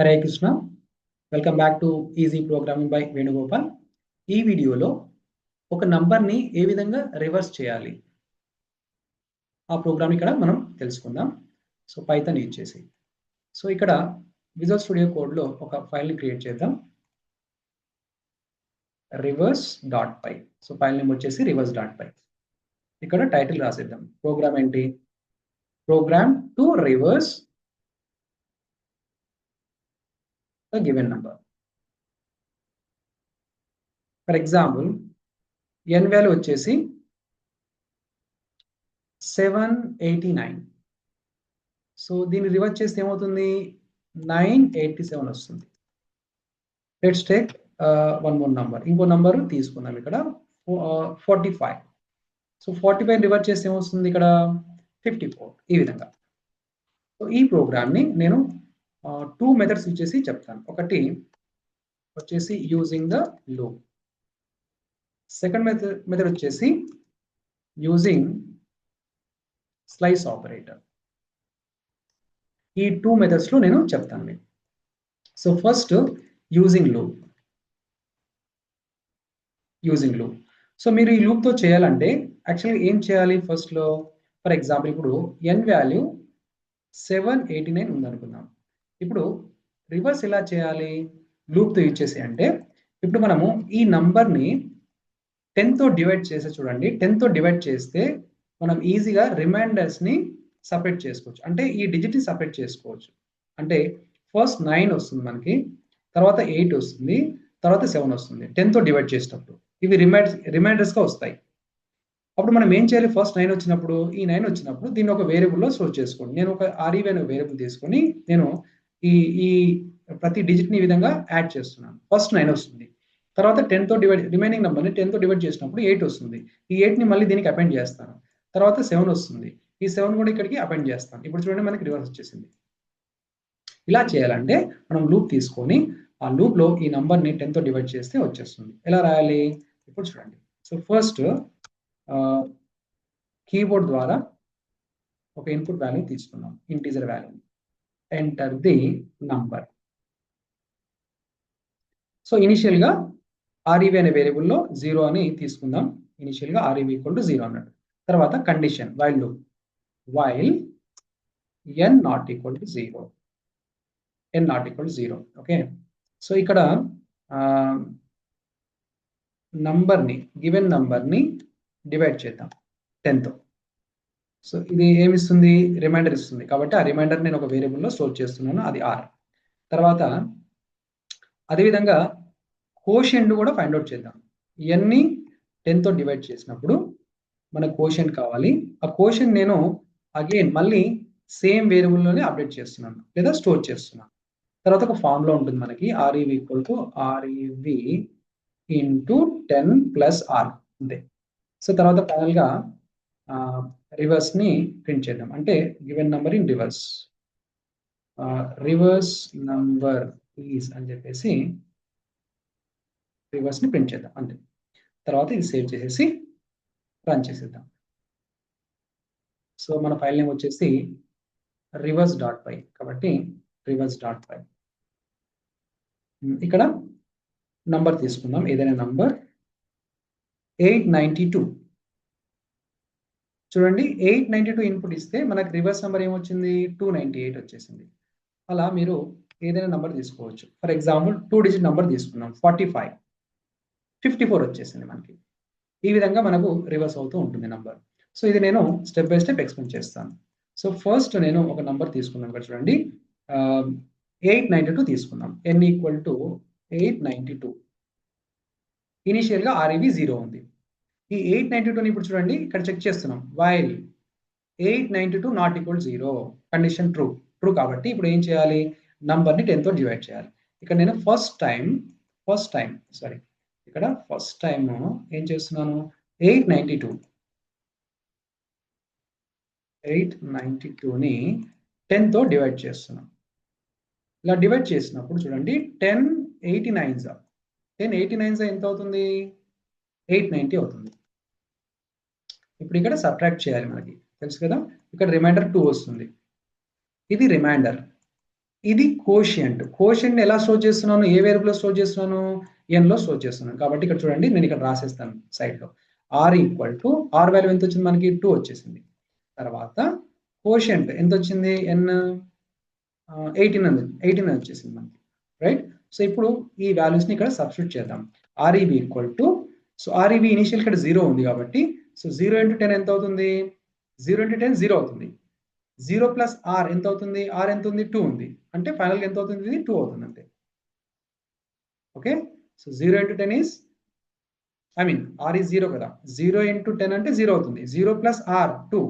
Hare Krishna. Welcome back to easy programming by Venugopal. ఈ వీడియోలో ఒక నంబర్ని ఏ విధంగా రివర్స్ చేయాలి ఆ ప్రోగ్రామ్ ఇక్కడ మనం తెలుసుకుందాం. సో పైథాన్ యూజ్ చేసి సో ఇక్కడ విజువల్ స్టూడియో కోడ్లో ఒక ఫైల్ని క్రియేట్ చేద్దాం. reverse.py. సో ఫైల్ నేమ్ వచ్చేసి reverse.py. ఇక్కడ టైటిల్ రాసేద్దాం. ప్రోగ్రామ్ ఏంటి? Program to reverse a given number. For example n value వచ్చేసి 789. సో దీన్ని రివర్స్ చేస్తే ఏమవుతుంది? 987 వస్తుంది. Let's take one more number, ఇంకో నంబర్ తీసుకుందాం. ఇక్కడ 45. సో 45 రివర్స్ చేస్తే ఏమొస్తుంది? ఇక్కడ 54. ఈ విధంగా. సో ఈ ప్రోగ్రామ్ని నేను 2 మెథడ్స్ యూజ్ చేసి చెప్తాను. ఒకటి వచ్చేసి using the loop, second method వచ్చేసి యూజింగ్ స్లైస్ ఆపరేటర్. ఈ 2 మెథడ్స్ లో నేను చెప్తాను మీకు. So first using loop. So మీరు ఈ లూప్ తో చేయాలంటే యాక్చువల్గా ఏం చేయాలి? ఫస్ట్ లో ఫర్ ఎగ్జాంపుల్ ఇప్పుడు n వాల్యూ 789 ఉందనుకుందాం. ఇప్పుడు రివర్స్ ఎలా చేయాలి లూప్ తో యూజ్ చేసి అంటే, ఇప్పుడు మనము ఈ నంబర్ని 10 తో డివైడ్ చేస్తే చూడండి, 10 తో డివైడ్ చేస్తే మనం ఈజీగా రిమైండర్స్ని సపరేట్ చేసుకోవచ్చు. అంటే ఈ డిజిట్ని సపరేట్ చేసుకోవచ్చు. అంటే ఫస్ట్ 9 వస్తుంది మనకి, తర్వాత 8 వస్తుంది, తర్వాత 7 వస్తుంది 10 తో డివైడ్ చేసేటప్పుడు. ఇవి రిమైండర్స్గా వస్తాయి. అప్పుడు మనం ఏం చేయాలి? ఫస్ట్ 9 వచ్చినప్పుడు, ఈ 9 వచ్చినప్పుడు దీన్ని ఒక వేరియబుల్లో స్టోర్ చేసుకోండి. నేను ఒక REV అనే వేరియబుల్ తీసుకొని నేను ఈ ప్రతి డిజిట్ని ఈ విధంగా యాడ్ చేస్తున్నాను. ఫస్ట్ 9 వస్తుంది, తర్వాత 10 తో డివైడ్, రిమైనింగ్ నెంబర్ని 10 తో డివైడ్ చేసినప్పుడు 8 వస్తుంది. ఈ 8ని మళ్ళీ దీనికి అపెండ్ చేస్తాను. తర్వాత 7 వస్తుంది, ఈ 7 కూడా ఇక్కడికి అపెండ్ చేస్తాను. ఇప్పుడు చూడండి మనకి రివర్స్ వచ్చేసింది. ఇలా చేయాలంటే మనం లూప్ తీసుకొని ఆ లూప్లో ఈ నంబర్ని 10 తో డివైడ్ చేస్తే వచ్చేస్తుంది. ఎలా రాయాలి ఇప్పుడు చూడండి. సో ఫస్ట్ కీబోర్డ్ ద్వారా ఒక ఇన్పుట్ వాల్యూ తీసుకున్నాం, integer value. Enter the number. So ఇనిషియల్గా REV అనే వేరియబుల్లో 0 అని తీసుకుందాం. ఇనిషియల్గా REV ఈక్వల్ టు 0 అన్నట్టు. తర్వాత condition while loop, while n not equal to 0. n not equal to 0. Okay. So ఇక్కడ నంబర్ని, గివెన్ నంబర్ని డివైడ్ చేద్దాం 10 తో. సో ఇది ఏమిస్తుంది? రిమైండర్ ఇస్తుంది. కాబట్టి ఆ రిమైండర్ నేను ఒక వేరియబుల్లో స్టోర్ చేస్తున్నాను, అది R. తర్వాత అదేవిధంగా కోషెంట్ కూడా ఫైండ్ అవుట్ చేద్దాం. ఇవన్నీ 10 తో డివైడ్ చేసినప్పుడు మనకు కోషెంట్ కావాలి. ఆ కోషెంట్ నేను అగైన్ మళ్ళీ సేమ్ వేరియబుల్లోనే అప్డేట్ చేస్తున్నాను లేదా స్టోర్ చేస్తున్నాను. తర్వాత ఒక ఫార్ములా ఉంటుంది మనకి, REV equal to REV into 10 plus R అంతే. సో తర్వాత ఫైనల్గా రివర్స్ని ప్రింట్ చేద్దాం. అంటే given number in reverse, reverse number is అని చెప్పేసి రివర్స్ని ప్రింట్ చేద్దాం అంతే. తర్వాత ఇది సేవ్ చేసేసి రన్ చేసేద్దాం. సో మన ఫైల్ నేమ్ వచ్చేసి reverse.py. కాబట్టి reverse.py. ఇక్కడ నంబర్ తీసుకుందాం, ఏదైనా నంబర్ 892. చూడండి 892 ఇన్పుట్ ఇస్తే మనకు రివర్స్ నెంబర్ ఏమొచ్చింది? 298 వచ్చేసింది. అలా మీరు ఏదైనా నెంబర్ తీసుకోవచ్చు. ఫర్ ఎగ్జాంపుల్ 2 డిజిట్ నెంబర్ తీసుకున్నాం 45, 54 వచ్చేసింది మనకి. ఈ విధంగా మనకు రివర్స్ అవుతూ ఉంటుంది నెంబర్. సో ఇది నేను స్టెప్ బై స్టెప్ ఎక్స్ప్లెయిన్ చేస్తాను. సో ఫస్ట్ నేను ఒక నెంబర్ తీసుకున్నాను ఇక్కడ చూడండి, 892 తీసుకుందాం. n equal to 892. ఇనిషియల్గా REV 0 ఉంది. ఈ 892ని ఇప్పుడు చూడండి ఇక్కడ చెక్ చేస్తున్నాం. While 892 not equal 0, condition true కాబట్టి ఇప్పుడు ఏం చేయాలి? నంబర్ని 10 తో డివైడ్ చేయాలి. ఇక్కడ నేను ఫస్ట్ టైం ఏం చేస్తున్నాను? 892ని 10 తో డివైడ్ చేస్తున్నాను. ఇలా డివైడ్ చేసినప్పుడు చూడండి 10 89 ఎంత అవుతుంది? 890 అవుతుంది. ఇప్పుడు ఇక్కడ సబ్ట్రాక్ట్ చేయాలి, మనకి తెలుసు కదా. ఇక్కడ రిమైండర్ 2 వస్తుంది. ఇది రిమైండర్. ఇది కోషియంట్. కోషియంట్ ఎలా స్టోర్ చేస్తున్నాను? ఏ వేరియబుల్ లో స్టోర్ చేస్తున్నాను? ఎన్ లో స్టోర్ చేస్తున్నాను. కాబట్టి ఇక్కడ చూడండి, నేను ఇక్కడ రాసేస్తాను సైడ్ లో. R equal to R value ఎంత వచ్చింది మనకి? 2 వచ్చేసింది. తర్వాత కోషియంట్ ఎంత వచ్చింది? ఎన్ 18 వచ్చేసింది మనకి, రైట్? సో ఇప్పుడు ఈ వాల్యూస్ ని ఇక్కడ సబ్స్టిట్యూట్ చేద్దాం. ఆర్ఈబి ఈక్వల్ టు, సో ఆర్ఈబి ఇనిషియల్ ఇక్కడ 0 ఉంది కాబట్టి, సో 0 ఇంటూ 10 ఎంత అవుతుంది? 0 ఇంటూ 10 0 అవుతుంది. 0 ప్లస్ ఆర్ ఎంత అవుతుంది? ఆర్ ఎంత ఉంది? 2 ఉంది. అంటే ఫైనల్గా ఎంత అవుతుంది? ఇది 2 అవుతుంది అంతే. Okay, so 0 into 10 is, I mean R is 0 కదా. 0 ఇంటూ 10 అంటే 0 అవుతుంది. 0 ప్లస్ ఆర్ 2,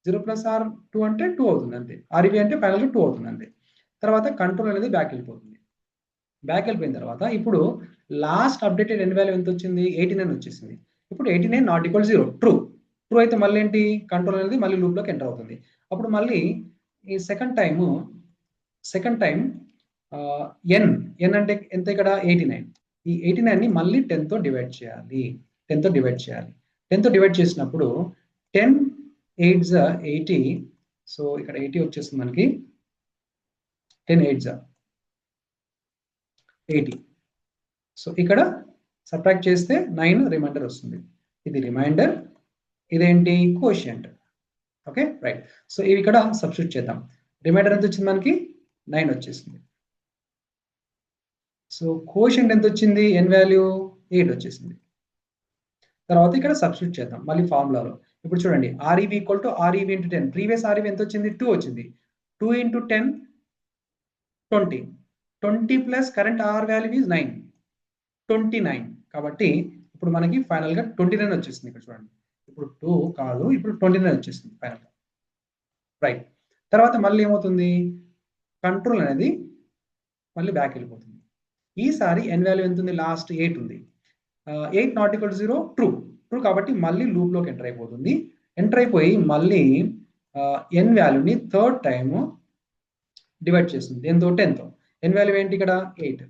0 ప్లస్ ఆర్ 2 అంటే 2 అవుతుంది అంతే. ఆర్ఈబి అంటే ఫైనల్గా 2 అవుతుంది అంతే. తర్వాత కంట్రోల్ అనేది బ్యాక్ వెళ్ళిపోతుంది. బ్యాక్ వెళ్ళిపోయిన తర్వాత ఇప్పుడు లాస్ట్ అప్డేటెడ్ ఎన్ వాల్యూ ఎంత వచ్చింది? 89 వచ్చేసింది. ఇప్పుడు 89 నాట్ ఈక్వల్ 0, ట్రూ. ట్రూ అయితే మళ్ళీ ఏంటి? కంట్రోల్ అనేది మళ్ళీ లూప్లోకి ఎంటర్ అవుతుంది. అప్పుడు మళ్ళీ ఈ సెకండ్ టైం ఎన్ అంటే ఎంత ఇక్కడ? 89. ఈ 89 ని మళ్ళీ 10 తో డివైడ్ చేయాలి. 10 తో డివైడ్ చేయాలి. 10 తో డివైడ్ చేసినప్పుడు 10 8 80. సో ఇక్కడ 80 వచ్చేస్తుంది మనకి. 10 8 80. సో ఇక్కడ సబ్ట్రాక్ట్ చేస్తే 9 రిమైండర్ వస్తుంది. ఇది రిమైండర్, ఇదేంటి? కోషియంట్. Okay, right. సో ఇవి ఇక్కడ సబ్స్టిట్యూట్ చేద్దాం. రిమైండర్ ఎంత వచ్చింది మనకి? 9 వచ్చేసింది. సో కోషియంట్ ఎంత వచ్చింది? ఎన్ వాల్యూ 8 వచ్చేసింది. తర్వాత ఇక్కడ సబ్స్టిట్యూట్ చేద్దాం మళ్ళీ ఫార్ములాలో. ఇప్పుడు చూడండి, R E V equal to R E V into 10. Previous R E V ఎంత వచ్చింది? 2 వచ్చింది. 2 into 10 20. 20 plus current R value is 9, 29. కాబట్టి ఇప్పుడు మనకి ఫైనల్ గా 29 వచ్చేసింది. ఇక్కడ చూడండి, ఇప్పుడు 2 కాదు, ఇప్పుడు 29 వచ్చేసింది ఫైనల్ గా, రైట్. తర్వాత మళ్ళీ ఏమవుతుంది? కంట్రోల్ అనేది మళ్ళీ బ్యాక్ వెళ్ళిపోతుంది. ఈసారి ఎన్ వాల్యూ ఎంత ఉంది? లాస్ట్ 8 ఉంది. 8 నాట్ ఈక్వల్ 0, ట్రూ. ట్రూ కాబట్టి మళ్ళీ లూప్ లోకి ఎంటర్ అయిపోతుంది. ఎంటర్ అయిపోయి మళ్ళీ ఎన్ వాల్యూని థర్డ్ టైం డివైడ్ చేస్తుంది. దేంతో? 10 తో. ఎన్ వాల్యూ ఏంటి ఇక్కడ? 8.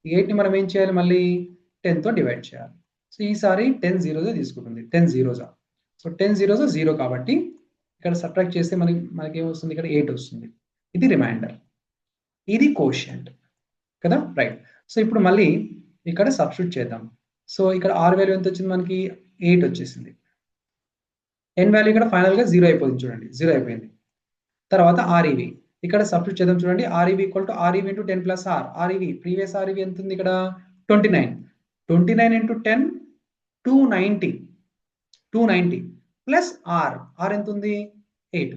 ఈ 8 ని మనం ఏం చేయాలి? మళ్ళీ 10 తో డివైడ్ చేయాలి. సో ఈసారి 10 జీరోస్ తీసుకుంటుంది. 10 జీరోస్. సో 10 జీరోస్ 0 కాబట్టి ఇక్కడ సబ్ట్రాక్ట్ చేస్తే మనకి ఏమొస్తుంది? ఇక్కడ 8 వస్తుంది. ఇది రిమైండర్, ఇది కోషియంట్ కదా, రైట్. సో ఇప్పుడు మళ్ళీ ఇక్కడ సబ్స్టిట్యూట్ చేద్దాం. సో ఇక్కడ ఆర్ వాల్యూ ఎంత వచ్చింది మనకి? 8 వచ్చేసింది. ఎన్ వాల్యూ ఇక్కడ ఫైనల్ గా 0 అయిపోయింది. చూడండి, 0 అయిపోయింది. తర్వాత ఆర్ఈవి ఇక్కడ సబ్స్టిట్యూట్ చేద్దాం. చూడండి, REV equal to REV into 10 plus R. REV previous REV ఎంత ఉంది ఇక్కడ? 29. 29 ఇంటూ 10 290. 290 plus are. ఆర్ ఎంత ఉంది? 8.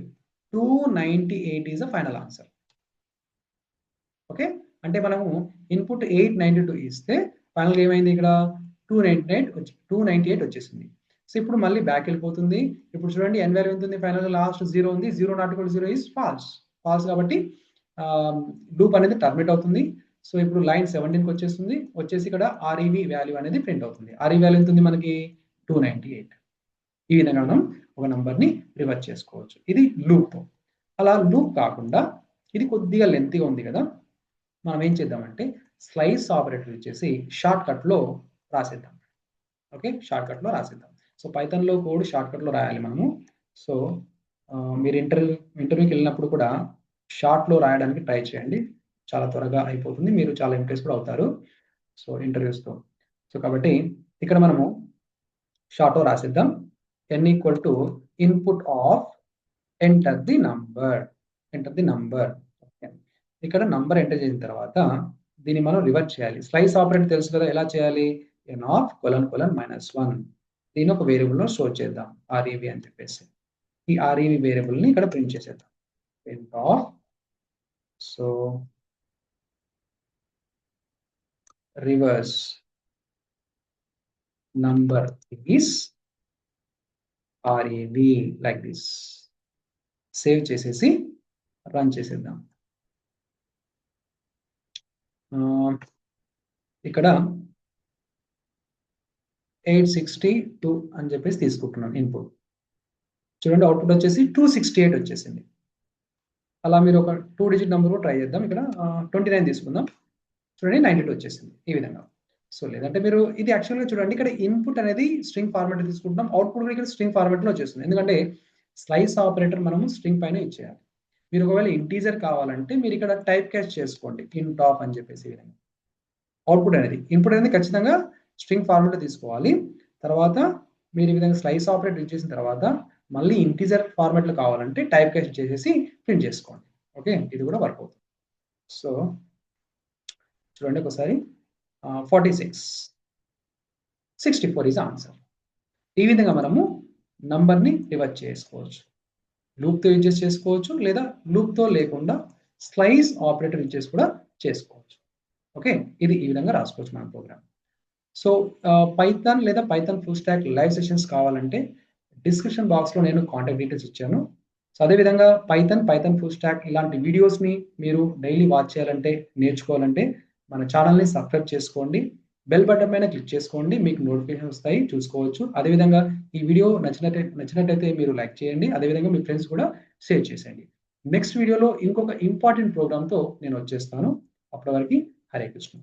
298 is the final answer. Okay, అంటే మనము ఇన్పుట్ 892 ఇస్తే ఫైనల్ గా ఏమైంది? ఇక్కడ 298 వచ్చేసింది. సో ఇప్పుడు మళ్ళీ బ్యాక్ వెళ్ళిపోతుంది. ఇప్పుడు చూడండి, ఎన్ వాల్యూ ఎంత ఉంది? ఫైనల్ గా లాస్ట్ 0 ఉంది. 0 not equal 0 is false. False కాబట్టి లూప్ అనేది టర్మినేట్ అవుతుంది. సో ఇప్పుడు లైన్ 17కి వచ్చేస్తుంది. వచ్చేసి ఇక్కడ ఆర్ఈవి వాల్యూ అనేది ప్రింట్ అవుతుంది. ఆర్ఈవి వాల్యూ ఎంత ఉంది మనకి? 298. ఈ విధంగా మనం ఒక నంబర్ ని రివర్స్ చేసుకోవచ్చు. ఇది లూప్. అలా లూప్ కాకుండా ఇది కొద్దిగా లెంతీగా ఉంది కదా, మనం ఏం చేద్దామంటే స్లైస్ ఆపరేటర్ ఇచ్చేసి షార్ట్ కట్ లో రాసేద్దాం. ఓకే, షార్ట్ కట్ లో రాసేద్దాం. సో పైథాన్ లో కోడ్ షార్ట్ కట్ లో రాయాలి మనము. సో మీరు ఇంటర్వ్యూకి వెళ్ళినప్పుడు కూడా షార్ట్ లో రాయడానికి ట్రై చేయండి. చాలా త్వరగా అయిపోతుంది. మీరు చాలా ఇంప్రెస్ కూడా అవుతారు సో ఇంటర్వ్యూస్ తో. సో కాబట్టి ఇక్కడ మనము షార్ట్ లో రాసేద్దాం. n equal to input of enter the number. ఇక్కడ నంబర్ ఎంటర్ చేసిన తర్వాత దీన్ని మనం రివర్స్ చేయాలి. స్లైస్ ఆపరేటర్ తెలుసు కదా, ఎలా చేయాలి? n of ::-1. దీన్ని ఒక వేరియబుల్ లో స్టోర్ చేద్దాం, ఆర్ఈవి అని చెప్పేసి. ఈ ఆర్ఈవి వేరియబుల్ ని ఇక్కడ ప్రింట్ చేసేద్దాం. Print of, so reverse number is REV like this. Save చేసేసి రన్ చేసేద్దాం. ఇక్కడ 862 అని చెప్పేసి తీసుకుంటున్నాను ఇన్పుట్. చూడండి, అవుట్పుట్ వచ్చేసి 268 వచ్చేసింది. అలా మీరు ఒక 2 డిజిట్ నెంబర్ ట్రై చేద్దాం. ఇక్కడ 29 తీసుకుందాం. చూడండి, 92 వచ్చేసింది. ఈ విధంగా. సో లేదంటే మీరు ఇది యాక్చువల్గా చూడండి, ఇక్కడ ఇన్పుట్ అనేది స్ట్రింగ్ ఫార్మాట్ తీసుకుంటున్నాం, అవుట్పుట్ కూడా ఇక్కడ స్ట్రింగ్ ఫార్మాట్ లో వచ్చేస్తుంది. ఎందుకంటే స్లైస్ ఆపరేటర్ మనము స్ట్రింగ్ పైన ఇచ్చేయాలి. మీరు ఒకవేళ ఇంటీజర్ కావాలంటే మీరు ఇక్కడ టైప్ క్యాస్ట్ చేసుకోండి ఇంట్ ఆఫ్ అని చెప్పేసి ఈ విధంగా. అవుట్పుట్ ఇన్పుట్ అనేది ఖచ్చితంగా స్ట్రింగ్ ఫార్మాట్ తీసుకోవాలి. తర్వాత మీరు ఈ విధంగా స్లైస్ ఆపరేటర్ యూజ్ చేసిన తర్వాత మళ్ళీ ఇంటీజర్ ఫార్మాట్లో కావాలంటే టైప్ క్యాస్ట్ చేసేసి ప్రింట్ చేసుకోండి. ఓకే, ఇది కూడా వర్క్ అవుతుంది. సో చూడండి ఒకసారి 46 64 ఈజ్ ఆన్సర్. ఈ విధంగా మనము నంబర్ని రివర్స్ చేసుకోవచ్చు. లూప్తో యూజ్ చేసి చేసుకోవచ్చు, లేదా లూప్తో లేకుండా స్లైస్ ఆపరేటర్ యూజ్ చేసి కూడా చేసుకోవచ్చు. ఓకే, ఇది ఈ విధంగా రాసుకోవచ్చు మన ప్రోగ్రామ్. సో పైథాన్ లేదా Python full stock live sessions కావాలంటే డిస్క్రిప్షన్ బాక్స్లో నేను కాంటాక్ట్ డీటెయిల్స్ ఇచ్చాను. సో అదేవిధంగా పైథాన్ ఫుల్ స్టాక్ ఇలాంటి వీడియోస్ని మీరు డైలీ వాచ్ చేయాలంటే, నేర్చుకోవాలంటే మన ఛానల్ని సబ్స్క్రైబ్ చేసుకోండి. బెల్ బటన్ పైన క్లిక్ చేసుకోండి, మీకు నోటిఫికేషన్ వస్తాయి, చూసుకోవచ్చు. అదేవిధంగా ఈ వీడియో నచ్చినట్టయితే మీరు లైక్ చేయండి. అదేవిధంగా మీ ఫ్రెండ్స్ కూడా షేర్ చేసేయండి. నెక్స్ట్ వీడియోలో ఇంకొక ఇంపార్టెంట్ ప్రోగ్రామ్తో నేను వచ్చేస్తాను. అప్పటి వరకు హరే కృష్ణ.